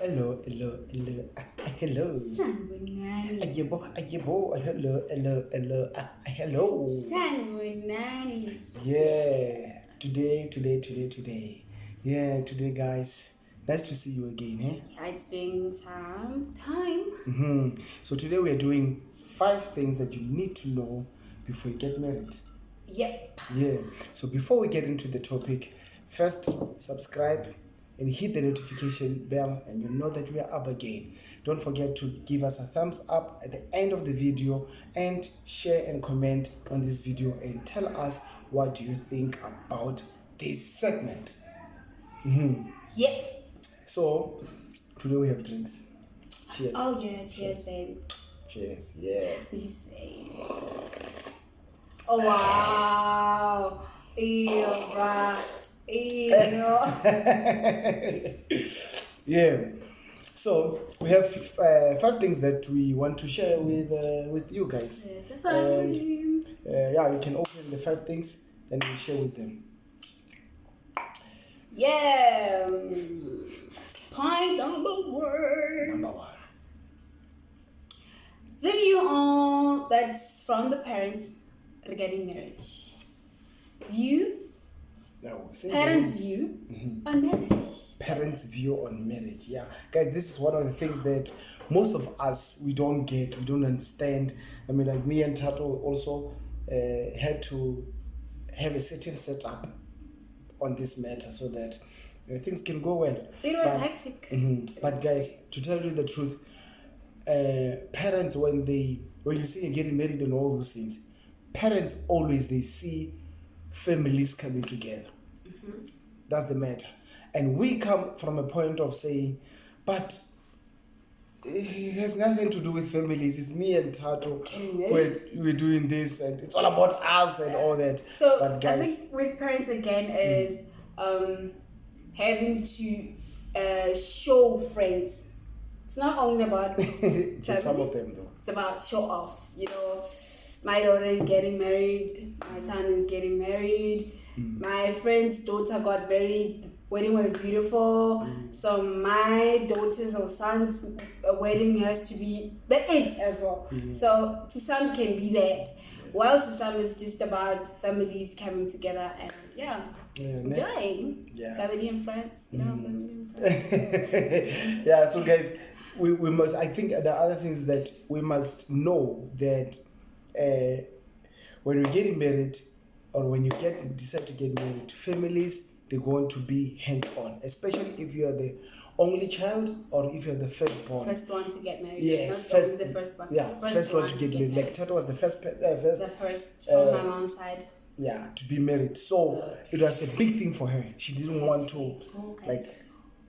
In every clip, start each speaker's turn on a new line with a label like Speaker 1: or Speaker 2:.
Speaker 1: Hello.
Speaker 2: Sanibonani.
Speaker 1: Hello.
Speaker 2: Sanibonani.
Speaker 1: Yeah. Today. Yeah, today, guys. Nice to see you again,
Speaker 2: Yeah, it's been some time.
Speaker 1: So today we are doing 5 things that you need to know before you get married.
Speaker 2: Yep.
Speaker 1: Yeah. So before we get into the topic, first subscribe and hit the notification bell, and you know that we are up again. Don't forget to give us a thumbs up at the end of the video and share and comment on this video and tell us what do you think about this segment.
Speaker 2: Yep.
Speaker 1: So today we have drinks. Cheers.
Speaker 2: Oh yeah, cheers, baby.
Speaker 1: Cheers. Yeah.
Speaker 2: What you say? Oh wow. Ew, bruh. Ew.
Speaker 1: Yeah. So we have 5 things that we want to share with you guys. And yeah, you can open the 5 things and we share with them.
Speaker 2: Yeah. Point number 1.
Speaker 1: Number 1.
Speaker 2: The view on that's from the parents regarding marriage. View.
Speaker 1: No,
Speaker 2: Parents' view on marriage.
Speaker 1: Parents' view on marriage. Yeah, guys, this is one of the things that most of us we don't get, we don't understand. I mean, like me and Tato also had to have a certain setup on this matter so that things can go well.
Speaker 2: It was hectic.
Speaker 1: But guys, to tell you the truth, parents when you see you're getting married and all those things, parents always they see families coming together. That's the matter. And we come from a point of saying, but it has nothing to do with families. It's me and Tato. We're doing this and it's all about us and all that.
Speaker 2: So
Speaker 1: but guys,
Speaker 2: I think with parents again is having to show friends. It's not only about family.
Speaker 1: some of them though.
Speaker 2: It's about show off. You know, my daughter is getting married. My son is getting married. My friend's daughter got married. The wedding was beautiful. So my daughter's or son's wedding has to be the it as well. So to some can be that. While to some it's just about families coming together and enjoying family and friends. You know, family and friends.
Speaker 1: Yeah, so guys, we must, I think the other things that we must know that when you're getting married or when you decide to get married, families, they're going to be hands-on, especially if you're the only child or if you're the firstborn.
Speaker 2: First one to get married.
Speaker 1: Yes,
Speaker 2: not the first one.
Speaker 1: Yeah, first one to get married. Like Tato was the first.
Speaker 2: The first from my mom's side.
Speaker 1: Yeah, to be married. So it was a big thing for her. She didn't want to, like,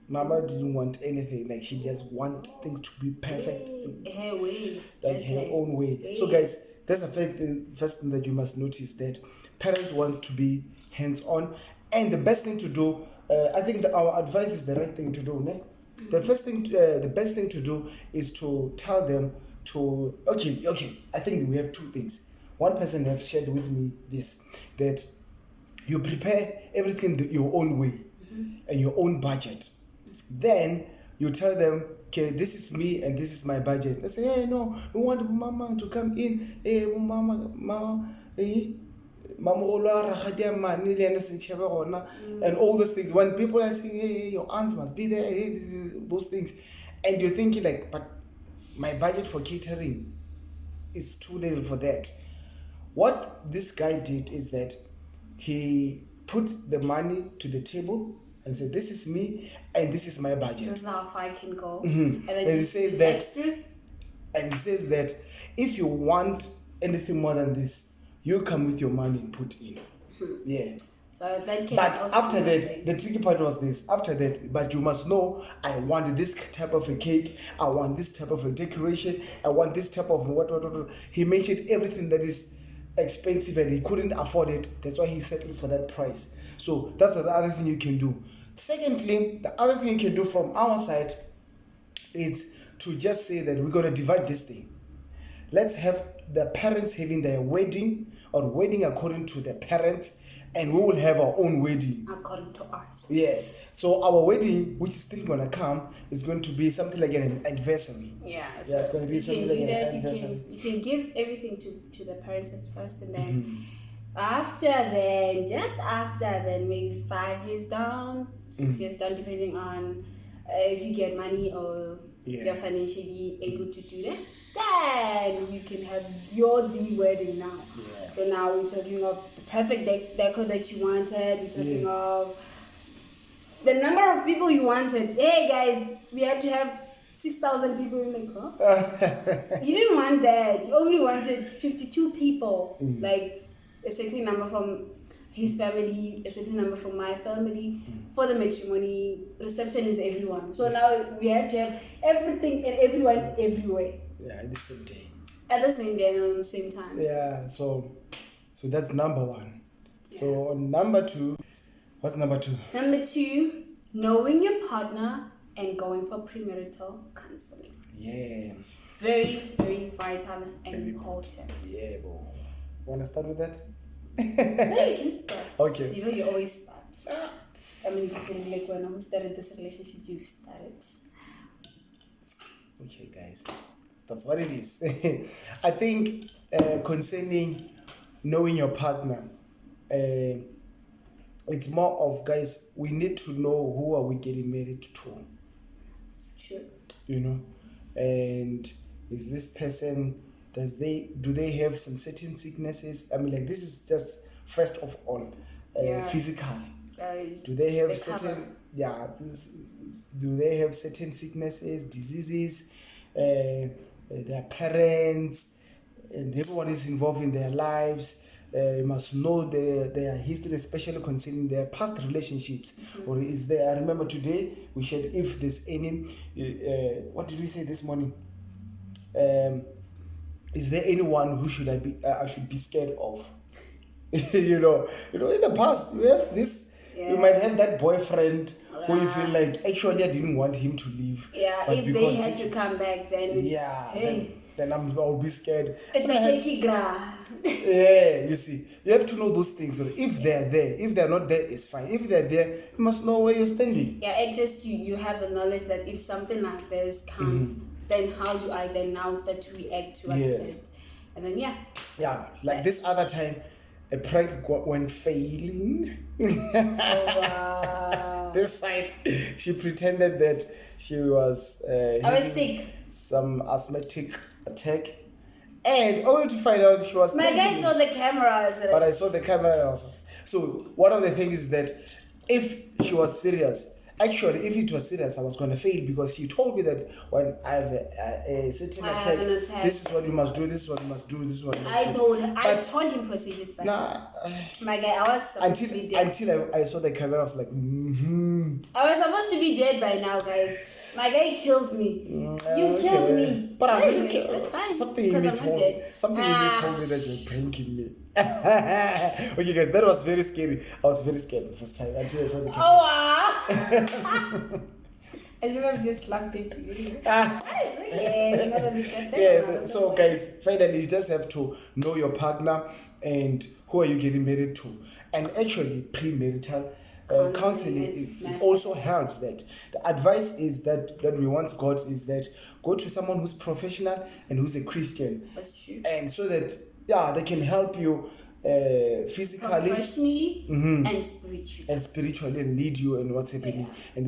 Speaker 1: Mama didn't want anything. Like, she just want things to be perfect.
Speaker 2: Her way.
Speaker 1: Like her own way. So guys, that's the first thing that you must notice, that parents wants to be hands-on. And the best thing to do, I think that our advice is the right thing to do, ne? The best thing to do is to tell them to, okay, I think we have 2 things. One person have shared with me this, that you prepare everything your own way and your own budget. Then you tell them, okay, this is me and this is my budget. They say, hey, no, we want Mama to come in. Hey, Mama, and all those things. When people are saying, hey, your aunts must be there, hey, those things, and you're thinking like, but my budget for catering is too little for that. What this guy did is that he put the money to the table and said, this is me and this is my budget.
Speaker 2: This is how far I can go.
Speaker 1: And then he says that extras. And he says that if you want anything more than this, you come with your money and put in. Yeah.
Speaker 2: So that can.
Speaker 1: But after that, the tricky part was this. After that, but you must know, I want this type of a cake. I want this type of a decoration. I want this type of what. He mentioned everything that is expensive and he couldn't afford it. That's why he settled for that price. So that's the other thing you can do. Secondly, the other thing you can do from our side is to just say that we're going to divide this thing. Let's have the parents having their wedding or wedding according to the parents, and we will have our own wedding.
Speaker 2: According to us.
Speaker 1: Yes. So our wedding, which is still gonna come, is going to be something like an anniversary.
Speaker 2: Yeah,
Speaker 1: So it's going to be something like an anniversary.
Speaker 2: You can give everything to the parents at first, and then after then, just after then, maybe 5 years down, 6 years down, depending on if you get money or you're financially able to do that, then you can have the wedding now.
Speaker 1: Yeah.
Speaker 2: So now we're talking of the perfect decor that you wanted. We're talking of the number of people you wanted. Hey guys, we had to have 6,000 people. In like, huh? You didn't want that. You only wanted 52 people. Like a certain number from his family, a certain number from my family. For the matrimony, reception is everyone. So now we had to have everything and everyone everywhere.
Speaker 1: Yeah, at the same day.
Speaker 2: At the same day and on the same time.
Speaker 1: Yeah, so that's number one. Yeah. So on number two, what's number two?
Speaker 2: Number two, knowing your partner and going for premarital counseling.
Speaker 1: Yeah.
Speaker 2: Very, very vital and important.
Speaker 1: Yeah, bro. Want to start with that?
Speaker 2: No, you can start.
Speaker 1: Okay.
Speaker 2: You know, you always start. I mean, you feel like when I started this relationship, you started.
Speaker 1: Okay, guys. That's what it is. I think concerning knowing your partner, it's more of, guys, we need to know who are we getting married to.
Speaker 2: It's true.
Speaker 1: You know, and is this person, do they have some certain sicknesses? I mean, like, this is just first of all physical. Do they have certain do they have certain sicknesses, diseases? Their parents, and everyone is involved in their lives. You must know their history, especially concerning their past relationships. Or is there? I remember today we shared if there's any. What did we say this morning? Is there anyone who I should be scared of? you know, in the past you have this. Yeah. You might have that boyfriend who you feel like, actually I didn't want him to leave.
Speaker 2: Yeah, if they had to come back, then it's,
Speaker 1: then I'll be scared.
Speaker 2: It's a shaky ground.
Speaker 1: Yeah, you see, you have to know those things. So if they're there, if they're not there, it's fine. If they're there, you must know where you're standing.
Speaker 2: Yeah, at least you have the knowledge that if something like this comes, then how do I then now start to react to it? And then
Speaker 1: like this other time, a prank went failing.
Speaker 2: Oh, wow.
Speaker 1: This side, she pretended that she was
Speaker 2: sick.
Speaker 1: Some asthmatic attack, and only to find out she was.
Speaker 2: My guy saw the cameras.
Speaker 1: But I saw the camera also. So one of the things is that if she was serious, actually, if it was serious, I was going to fail, because she told me that when I have a certain attack, this is what you must do, this is what you must do, this is what you must do.
Speaker 2: I told him procedures back. My guy, I was supposed to be dead.
Speaker 1: Until I saw the camera, I was like,
Speaker 2: I was supposed to be dead by now, guys. My guy killed me. You killed me.
Speaker 1: But
Speaker 2: anyway, that's fine.
Speaker 1: Something in me told me that you're pranking me. Okay, guys, that was very scary. I was very scared the first time until I saw the camera.
Speaker 2: Oh, wow. I should have just laughed at you.
Speaker 1: So guys, finally, you just have to know your partner and who are you getting married to. And actually, premarital counseling also helps that. The advice is that we once got is that go to someone who's professional and who's a Christian.
Speaker 2: That's true.
Speaker 1: And so that they can help you physically,
Speaker 2: professionally, and
Speaker 1: spiritually, and lead you in what's happening. And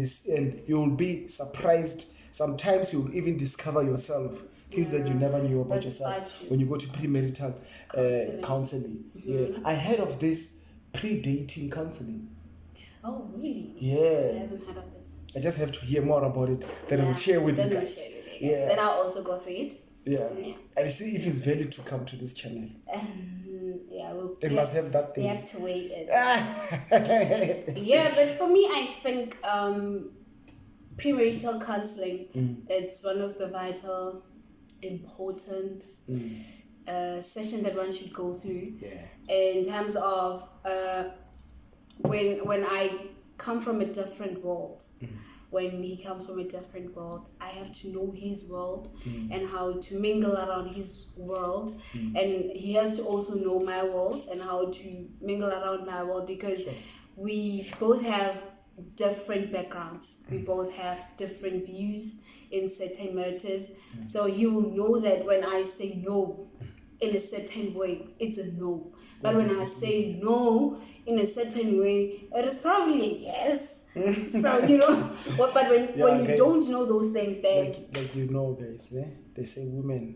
Speaker 1: you will be surprised. Sometimes you will even discover yourself things that you never knew about yourself when you go to premarital counseling. I heard of this pre-dating counseling.
Speaker 2: Oh, really?
Speaker 1: Yeah.
Speaker 2: I haven't heard of it.
Speaker 1: I just have to hear more about it. Then I will share with you guys.
Speaker 2: Then I'll also go through it.
Speaker 1: Yeah. And see if it's valid to come to this channel.
Speaker 2: It
Speaker 1: must have that thing.
Speaker 2: We have to wait it. But for me, I think premarital counseling, it's one of the vital, important session that one should go through. In terms of when I come from a different world, when he comes from a different world. I have to know his world and how to mingle around his world. And he has to also know my world and how to mingle around my world, because we both have different backgrounds. We both have different views in certain matters. So he will know that when I say no in a certain way, it's a no. But when I say no in a certain way, it is probably a yes. So but when you
Speaker 1: guys,
Speaker 2: don't know those things, then
Speaker 1: like guys, they say women,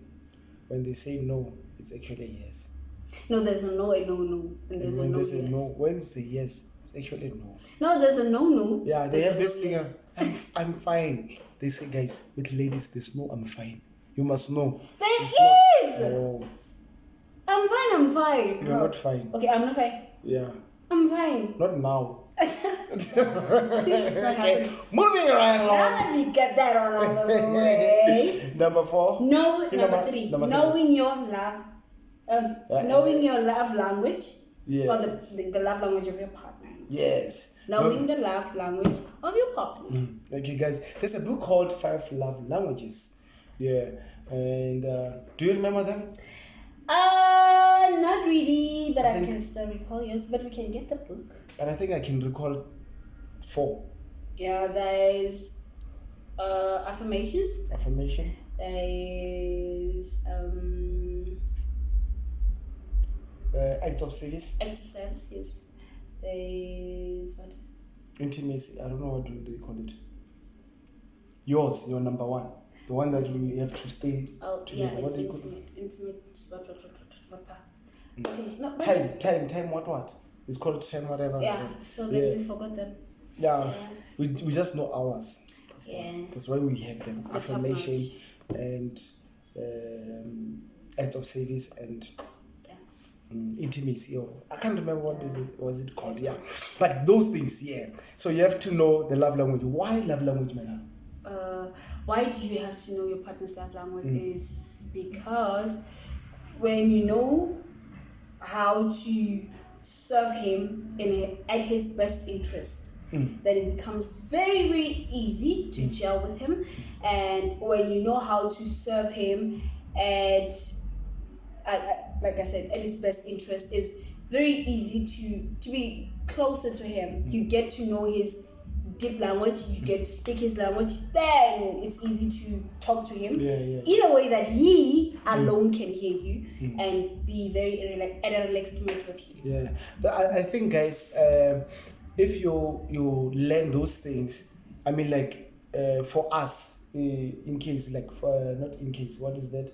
Speaker 1: when they say no, it's actually a yes.
Speaker 2: no, there's a no, a no, and there's
Speaker 1: when
Speaker 2: a no.
Speaker 1: They say
Speaker 2: Yes.
Speaker 1: no, when it's a yes, it's actually no.
Speaker 2: No, there's a no.
Speaker 1: Yeah, they
Speaker 2: There's
Speaker 1: have
Speaker 2: a
Speaker 1: this
Speaker 2: no,
Speaker 1: thing.
Speaker 2: yes.
Speaker 1: I'm fine. They say, guys, with ladies, there's no I'm fine. You must know.
Speaker 2: There
Speaker 1: It's
Speaker 2: is.
Speaker 1: not, oh,
Speaker 2: I'm fine.
Speaker 1: you're not fine.
Speaker 2: Okay, I'm not fine.
Speaker 1: Yeah.
Speaker 2: I'm fine.
Speaker 1: Not now.
Speaker 2: See, it's not happening.
Speaker 1: Moving right
Speaker 2: Now
Speaker 1: along.
Speaker 2: let me get that on out of the way.
Speaker 1: Number 4.
Speaker 2: Number three. Knowing your love. Knowing your love language.
Speaker 1: Yeah.
Speaker 2: Or the love language of your partner.
Speaker 1: Yes.
Speaker 2: Knowing the love language of your partner.
Speaker 1: Okay, guys, there's a book called 5 Love Languages. Yeah. And do you remember them?
Speaker 2: Not really, but I can still recall yours. But we can get the book.
Speaker 1: And I think I can recall 4.
Speaker 2: Yeah, there's affirmations.
Speaker 1: Affirmation.
Speaker 2: There's
Speaker 1: Acts of service.
Speaker 2: exercise. Yes. There's what?
Speaker 1: Intimacy. I don't know what do they call it. Yours, your number 1. The one that we have to stay together.
Speaker 2: Yeah,
Speaker 1: What
Speaker 2: it's
Speaker 1: do you call it?
Speaker 2: intimate. Okay, no, but
Speaker 1: Time, what? It's called 10 whatever.
Speaker 2: yeah, so that we forgot them.
Speaker 1: Yeah. We just know ours.
Speaker 2: Yeah.
Speaker 1: That's why we have them.
Speaker 2: The
Speaker 1: Affirmation and acts of service and intimacy. Or I can't remember what was it called. Yeah. But those things, yeah. So you have to know the love language. Why love language, my love?
Speaker 2: Why do you have to know your partner's love language? Is because when you know how to serve him at his best interest, that it becomes very, very easy to gel with him. And when you know how to serve him at like I said, at his best interest, is very easy to be closer to him. You get to know his deep language, you get to speak his language, then it's easy to talk to him in a way that he alone can hear you and be very at a relaxed mood with you.
Speaker 1: Yeah, I think, guys, if you learn those things, I mean, like for us, in case, like not in case, what is that?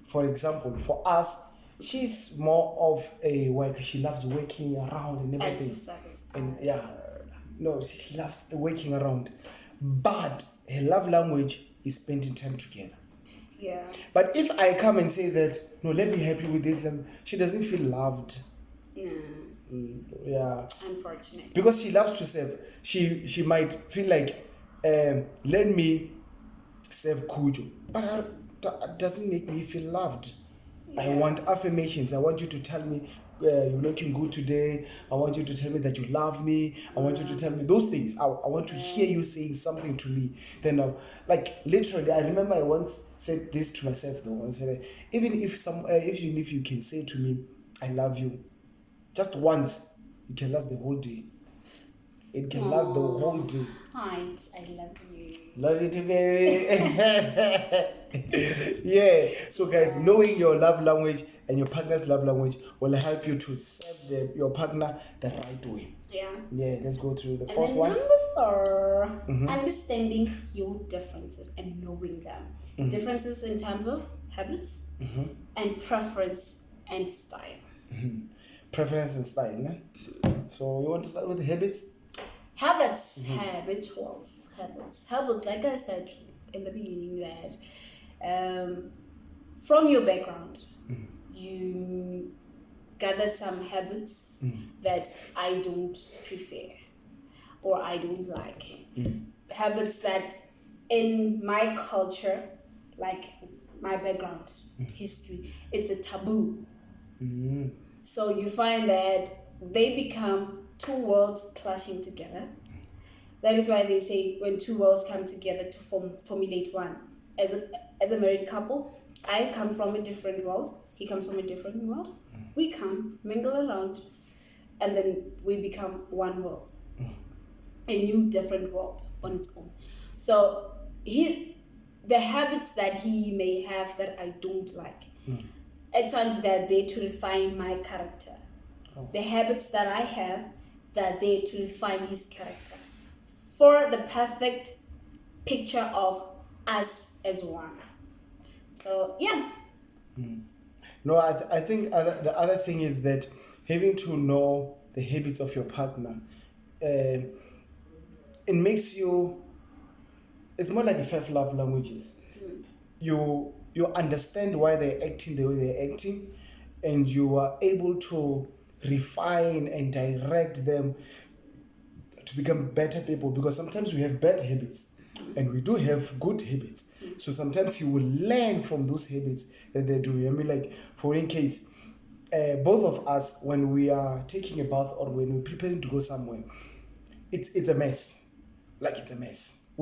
Speaker 1: For example, for us, she's more of a worker. She loves working around and everything.
Speaker 2: Acts of service.
Speaker 1: And no, she loves working around, but her love language is spending time together.
Speaker 2: Yeah.
Speaker 1: But if I come and say that, no, let me help you with this, she doesn't feel loved.
Speaker 2: No.
Speaker 1: Yeah.
Speaker 2: Unfortunately.
Speaker 1: Because she loves to serve. She might feel like, let me serve Kujo, but that doesn't make me feel loved. Yeah. I want affirmations. I want you to tell me you're looking good today. I want you to tell me that you love me. I want you to tell me those things. I want to hear you saying something to me. Then, like literally, I remember I once said this to myself though. I said, even if you can say to me, "I love you," just once, it can last the whole day. It can last the whole day.
Speaker 2: Hi, I love you.
Speaker 1: Love you too, baby. Yeah. So, guys, knowing your love language and your partner's love language will help you to serve your partner the right way.
Speaker 2: Yeah.
Speaker 1: Yeah. Let's go through the
Speaker 2: And
Speaker 1: fourth
Speaker 2: then
Speaker 1: one.
Speaker 2: number 4, understanding your differences and knowing them. Differences in terms of habits and preference and style.
Speaker 1: Preference and style. Ne? So, you want to start with habits?
Speaker 2: Habits, habits. Like I said in the beginning, that from your background, you gather some habits that I don't prefer or I don't like. Habits that in my culture, like my background, history, it's a taboo. So you find that they become 2 worlds clashing together, That is why they say when two worlds come together to formulate one. As a married couple, I come from a different world. He comes from a different world. We come, mingle around, and then we become one world. A new different world on its own. So the habits that he may have that I don't like, at times they're there to refine my character. The habits that I have, they're there to refine his character for the perfect picture of us as one. So yeah.
Speaker 1: No, I think the other thing is that having to know the habits of your partner, it makes you, it's more like the 5 love languages. You understand why they're acting the way they're acting, and you are able to refine and direct them to become better people, because sometimes we have bad habits and we do have good habits. So sometimes you will learn from those habits that they do. I mean, like, for in case, both of us, when we are taking a bath or when we're preparing to go somewhere, it's a mess. Like, it's a mess.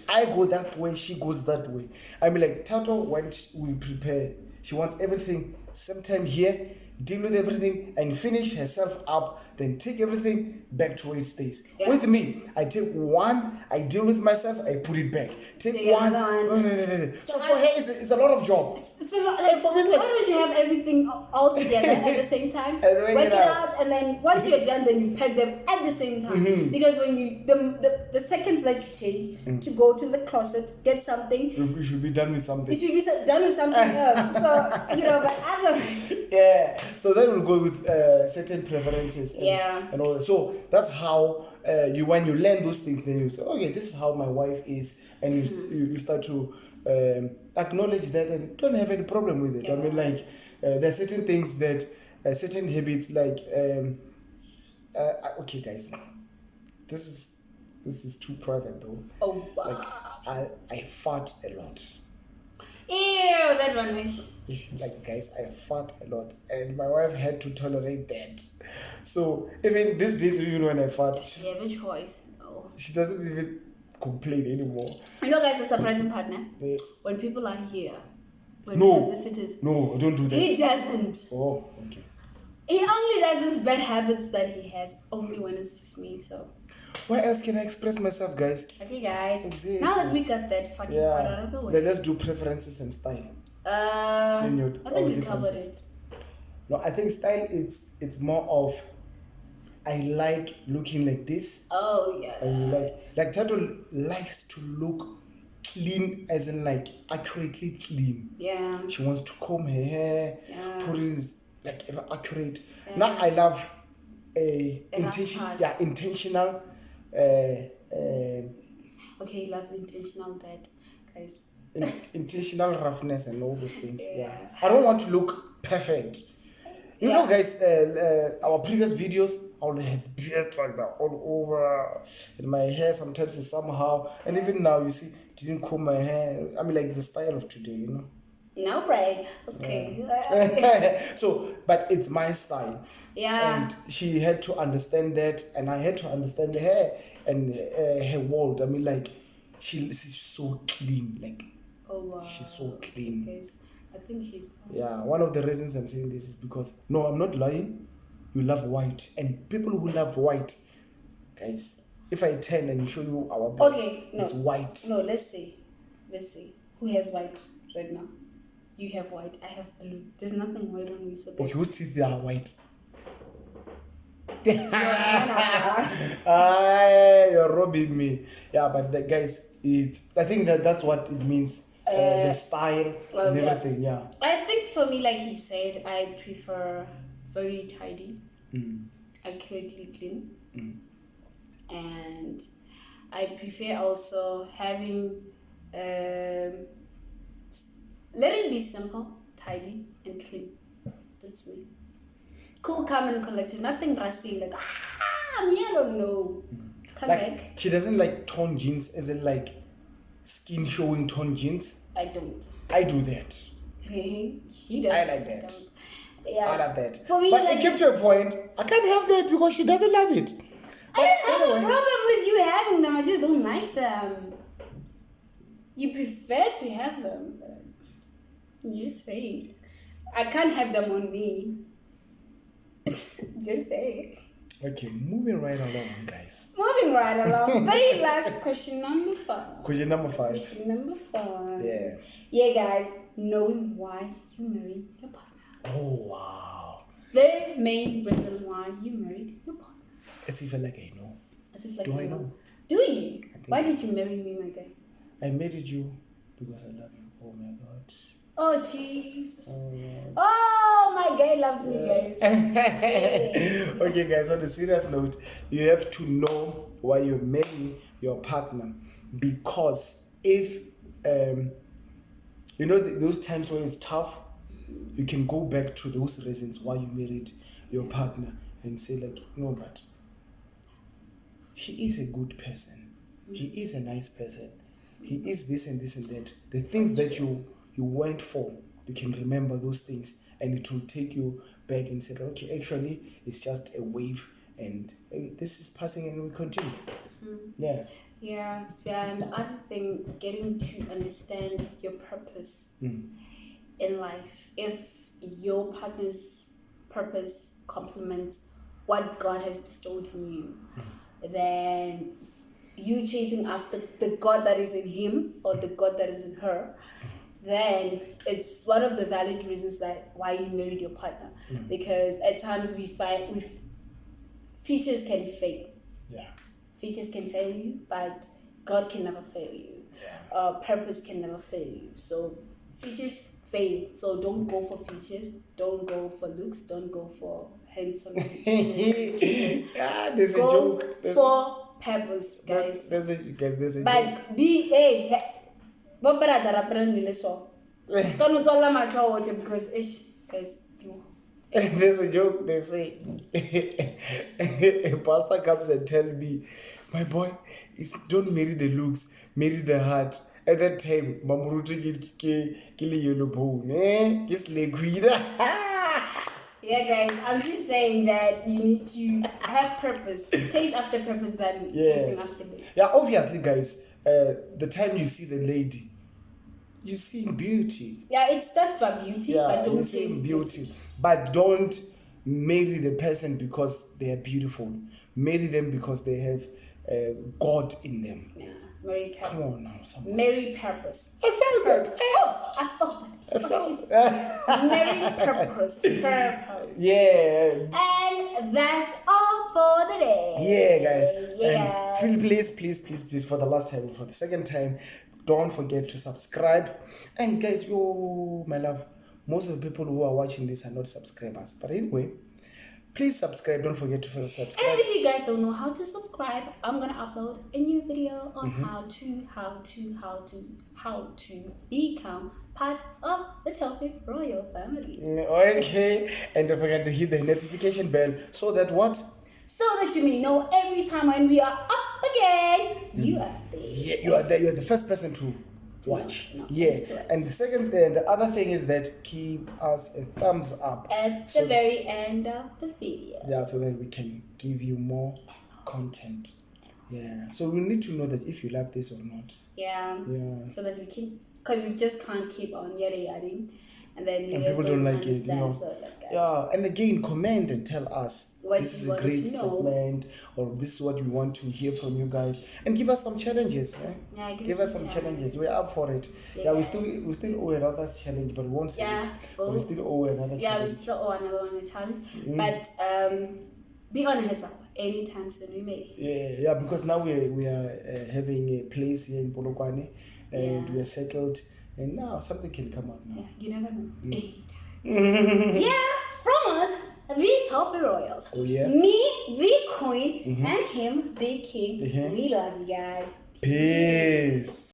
Speaker 1: I go that way, she goes that way. I mean, like, Tato, when we prepare, she wants everything same time here, deal with everything and finish herself up, then take everything back to where it stays.
Speaker 2: Yeah.
Speaker 1: With me, I take one, I deal with myself, I put it back. Take one. So for her, it's a lot of job.
Speaker 2: It's a lot. Like,
Speaker 1: for me,
Speaker 2: why don't you have everything all together at the same time?
Speaker 1: And
Speaker 2: Work it out, and then once you're done, then you pack them at the same time. Because when you the seconds that you take to go to the closet, get something,
Speaker 1: You should be done with something.
Speaker 2: you should be done with something else. So but others.
Speaker 1: Yeah. So then we'll go with certain preferences and all that. So that's how when you learn those things, then you say, okay, this is how my wife is, and you start to acknowledge that and don't have any problem with it.
Speaker 2: Yeah.
Speaker 1: I mean, like, there are certain things that certain habits, like okay, guys, this is too private though.
Speaker 2: Oh wow.
Speaker 1: Like, I fart a lot.
Speaker 2: Ew, that one is.
Speaker 1: Like, guys, I fart a lot, and my wife had to tolerate that. So even these days, even when I fart,
Speaker 2: You have a choice. No.
Speaker 1: she doesn't even complain anymore.
Speaker 2: You know, guys, the surprising partner.
Speaker 1: They-
Speaker 2: When people are here, when
Speaker 1: No.
Speaker 2: we have visitors,
Speaker 1: No, don't do that.
Speaker 2: he doesn't.
Speaker 1: Oh, okay.
Speaker 2: He only does his bad habits that he has only when it's just me. So
Speaker 1: Where else can I express myself, guys?
Speaker 2: okay, guys.
Speaker 1: Exactly.
Speaker 2: Now that we got that fucking part out of the way,
Speaker 1: Then let's do preferences and style.
Speaker 2: I
Speaker 1: our
Speaker 2: think we covered it.
Speaker 1: differences. No, I think style, it's more of, I like looking like this.
Speaker 2: Oh yeah.
Speaker 1: And like Tato likes to look clean, as in like accurately clean.
Speaker 2: Yeah.
Speaker 1: She wants to comb her hair,
Speaker 2: Yeah.
Speaker 1: put it in like accurate. Now I love
Speaker 2: rough
Speaker 1: intentional.
Speaker 2: Okay, he loves intentional that, guys.
Speaker 1: Intentional roughness and all those things.
Speaker 2: Yeah.
Speaker 1: I don't want to look perfect. You know, guys, our previous videos, I would have beards like that all over, and my hair sometimes is somehow, and even now, you see, didn't comb my hair. I mean, like the style of today, you know.
Speaker 2: No break. Okay.
Speaker 1: So, but it's my style.
Speaker 2: Yeah.
Speaker 1: And she had to understand that, and I had to understand her and her world. I mean, like, she's so clean. Like,
Speaker 2: Oh wow.
Speaker 1: she's so clean.
Speaker 2: Guys, I think she's.
Speaker 1: Yeah, one of the reasons I'm saying this is because, no, I'm not lying. You love white. And people who love white, guys, if I turn and show you our bed,
Speaker 2: Okay, no.
Speaker 1: it's white.
Speaker 2: No, let's see. Who has white right now? You have white. I have blue. There's nothing white on me. So
Speaker 1: Okay, whose teeth are white? You're robbing me. Yeah, but guys, I think that's what it means. The style and everything, yeah.
Speaker 2: I think for me, like he said, I prefer very tidy, accurately clean, and I prefer also having let it be simple, tidy, and clean. That's me. Cool, calm, and collected. Nothing racy like I'm yellow. No, come
Speaker 1: Like,
Speaker 2: back.
Speaker 1: she doesn't like torn jeans, as in like skin showing torn jeans.
Speaker 2: I don't.
Speaker 1: I do that.
Speaker 2: He does.
Speaker 1: I like that.
Speaker 2: Yeah.
Speaker 1: I love that.
Speaker 2: For me,
Speaker 1: but
Speaker 2: like,
Speaker 1: it came to a point, I can't have that because she doesn't love it. But
Speaker 2: I don't have a problem with you you having them. I just don't like them. You prefer to have them. I'm just saying. I can't have them on me. Just saying.
Speaker 1: Okay, moving right along, guys.
Speaker 2: Moving right along. Very last question number 5.
Speaker 1: Question number 5.
Speaker 2: Question number 5.
Speaker 1: Yeah.
Speaker 2: Yeah, guys. Knowing why you married your partner.
Speaker 1: Oh, wow.
Speaker 2: The main reason why you married your partner.
Speaker 1: As if like I know.
Speaker 2: As if like
Speaker 1: Do I
Speaker 2: you
Speaker 1: know?
Speaker 2: Do you? Why did you marry me, my guy?
Speaker 1: I married you because I love you. Oh my God.
Speaker 2: Oh, Jesus. Oh, my guy loves me, guys.
Speaker 1: Okay, guys, on a serious note, you have to know why you're marrying your partner. Because if, those times when it's tough, you can go back to those reasons why you married your partner and say like, no, but he is a good person. He is a nice person. He is this and this and that. The things that you went for, you can remember those things and it will take you back and say, okay, actually, it's just a wave and this is passing and we continue. Yeah.
Speaker 2: Yeah, and the other thing, getting to understand your purpose in life. If your partner's purpose complements what God has bestowed in you, then you chasing after the God that is in him or the God that is in her, then it's one of the valid reasons that why you married your partner. Because at times we find features can fail.
Speaker 1: Yeah.
Speaker 2: Features can fail you, but God can never fail you. Purpose can never fail you. So features fail. So don't go for features. Don't go for looks. Don't go for handsome.
Speaker 1: Yeah, there's a
Speaker 2: Go
Speaker 1: joke.
Speaker 2: for purpose, guys.
Speaker 1: There's a joke.
Speaker 2: But be a but brother apparently so. Don't tell them I try because guys.
Speaker 1: There's a joke, they say, a pastor comes and tell me, my boy, don't marry the looks, marry the heart. At that time, Mamuruti kili yellow bone, Kiss liquida.
Speaker 2: Yeah, guys, I'm just saying that you need to have purpose. Chase after purpose than chasing after looks.
Speaker 1: Yeah, obviously, guys, the time you see the lady, you see beauty.
Speaker 2: Yeah, it starts by beauty, but don't chase beauty.
Speaker 1: But don't marry the person because they are beautiful. Marry them because they have God in them.
Speaker 2: Yeah, marry purpose.
Speaker 1: Come on now, someone.
Speaker 2: Marry purpose.
Speaker 1: I felt that.
Speaker 2: Oh, I felt that. Marry purpose. Purpose.
Speaker 1: Yeah.
Speaker 2: And that's all for the day.
Speaker 1: Yeah, guys.
Speaker 2: Yeah.
Speaker 1: And please, for the last time, for the second time, don't forget to subscribe. And guys, my love, most of the people who are watching this are not subscribers. But anyway, please subscribe. Don't forget to subscribe.
Speaker 2: And if you guys don't know how to subscribe, I'm gonna upload a new video on how to become part of the Tofik Royal family.
Speaker 1: Okay, and don't forget to hit the notification bell so that what?
Speaker 2: So that you may know every time when we are up again, you are there.
Speaker 1: Yeah, you are there. You are the first person to watch.
Speaker 2: To know.
Speaker 1: And the second, the other thing is that give us a thumbs up
Speaker 2: at the very end of the video.
Speaker 1: Yeah, so that we can give you more content. Yeah. So we need to know that if you love this or not.
Speaker 2: Yeah.
Speaker 1: Yeah.
Speaker 2: So that we can, because we just can't keep on yadding, and then you guys
Speaker 1: people don't like it,
Speaker 2: So like, guys,
Speaker 1: yeah, and again, comment and tell us
Speaker 2: what
Speaker 1: this is
Speaker 2: you
Speaker 1: a
Speaker 2: want
Speaker 1: great
Speaker 2: to know.
Speaker 1: segment, or this is what we want to hear from you guys, and give us some challenges.
Speaker 2: Yeah,
Speaker 1: give us some challenges. We're up for it. Yeah, we still owe another challenge, but we won't say it. But we still owe another challenge.
Speaker 2: Yeah, we still owe another one a challenge. But be on a heads up anytime soon we may.
Speaker 1: Yeah, because now we are having a place here in Polokwane, and we are settled. And now something can come out now.
Speaker 2: Yeah, you never know. Yeah, from us, the Toffee Royals.
Speaker 1: Oh, yeah.
Speaker 2: Me, the queen, and him, the king. We love you guys.
Speaker 1: Peace.